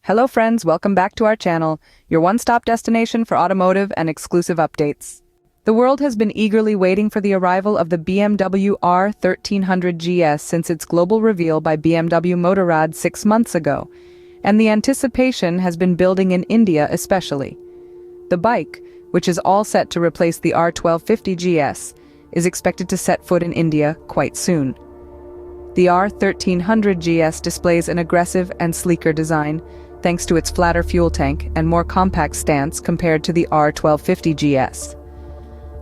Hello friends, welcome back to our channel, your one-stop destination for automotive and exclusive updates. The world has been eagerly waiting for the arrival of the BMW R 1300 GS since its global reveal by BMW Motorrad 6 months ago, and the anticipation has been building in India especially. The bike, which is all set to replace the R 1250 GS, is expected to set foot in India quite soon. The R 1300 GS displays an aggressive and sleeker design, thanks to its flatter fuel tank and more compact stance compared to the R 1250 GS.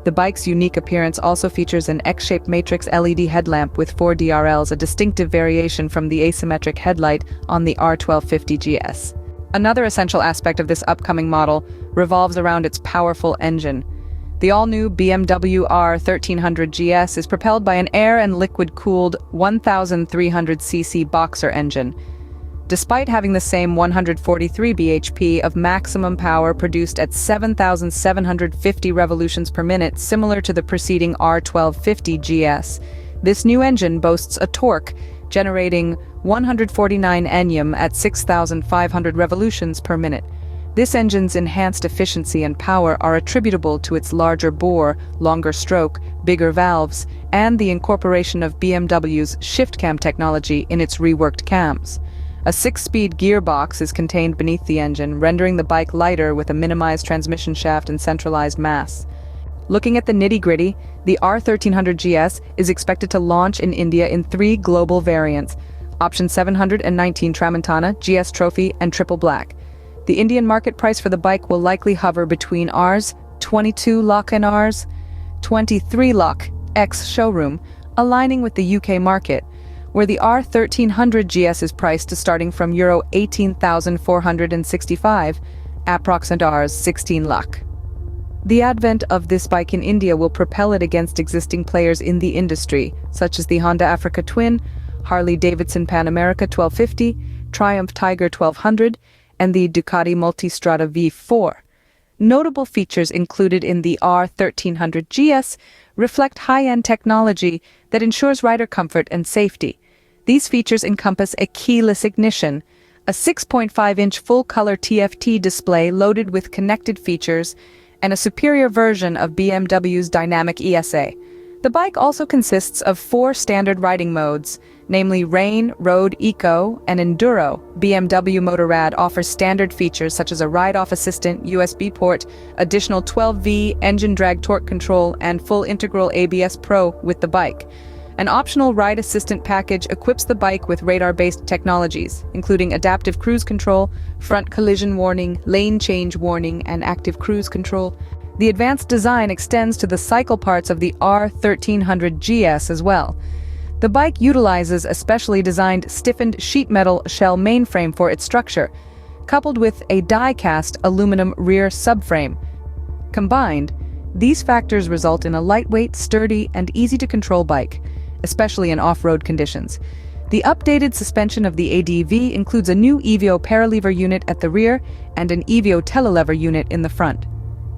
The bike's unique appearance also features an X-shaped matrix LED headlamp with 4 DRLs, a distinctive variation from the asymmetric headlight on the R 1250 GS. Another essential aspect of this upcoming model revolves around its powerful engine. The all-new BMW R 1300 GS is propelled by an air and liquid-cooled 1,300cc boxer engine. Despite having the same 143 bhp of maximum power produced at 7,750 revolutions per minute, similar to the preceding R 1250 GS, this new engine boasts a torque generating 149 Nm at 6,500 revolutions per minute. This engine's enhanced efficiency and power are attributable to its larger bore, longer stroke, bigger valves, and the incorporation of BMW's ShiftCam technology in its reworked cams. A 6-speed gearbox is contained beneath the engine, rendering the bike lighter with a minimized transmission shaft and centralized mass. Looking at the nitty-gritty, the R 1300 GS is expected to launch in India in 3 global variants: Option 719 Tramontana, GS Trophy, and Triple Black. The Indian market price for the bike will likely hover between Rs 22 lakh and Rs 23 lakh ex-showroom, aligning with the UK market, where the R 1300 GS is priced to starting from Euro 18,465, approximate Rs 16 lakh. The advent of this bike in India will propel it against existing players in the industry, such as the Honda Africa Twin, Harley-Davidson Pan America 1250, Triumph Tiger 1200, and the Ducati Multistrada V4. Notable features included in the R 1300 GS reflect high-end technology that ensures rider comfort and safety. These features encompass a keyless ignition, a 6.5-inch full-color TFT display loaded with connected features, and a superior version of BMW's dynamic ESA. The bike also consists of 4 standard riding modes, namely Rain, Road, Eco, and Enduro. BMW Motorrad offers standard features such as a ride-off assistant, USB port, additional 12V engine drag torque control, and full integral ABS Pro with the bike. An optional ride assistant package equips the bike with radar-based technologies, including adaptive cruise control, front collision warning, lane change warning, and active cruise control. The advanced design extends to the cycle parts of the R 1300 GS as well. The bike utilizes a specially designed stiffened sheet metal shell mainframe for its structure, coupled with a die-cast aluminum rear subframe. Combined, these factors result in a lightweight, sturdy, and easy-to-control bike, especially in off-road conditions. The updated suspension of the ADV includes a new Evio paralever unit at the rear and an Evio telelever unit in the front.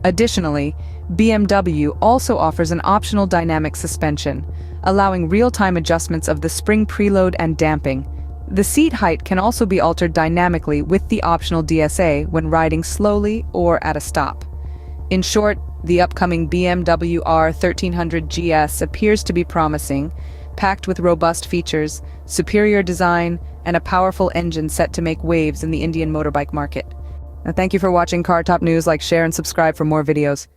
Additionally, BMW also offers an optional dynamic suspension, allowing real-time adjustments of the spring preload and damping. The seat height can also be altered dynamically with the optional DSA when riding slowly or at a stop. In short, the upcoming BMW R 1300 GS appears to be promising, packed with robust features, superior design, and a powerful engine set to make waves in the Indian motorbike market. Now, thank you for watching CarTopNews. Like, share, and subscribe for more videos.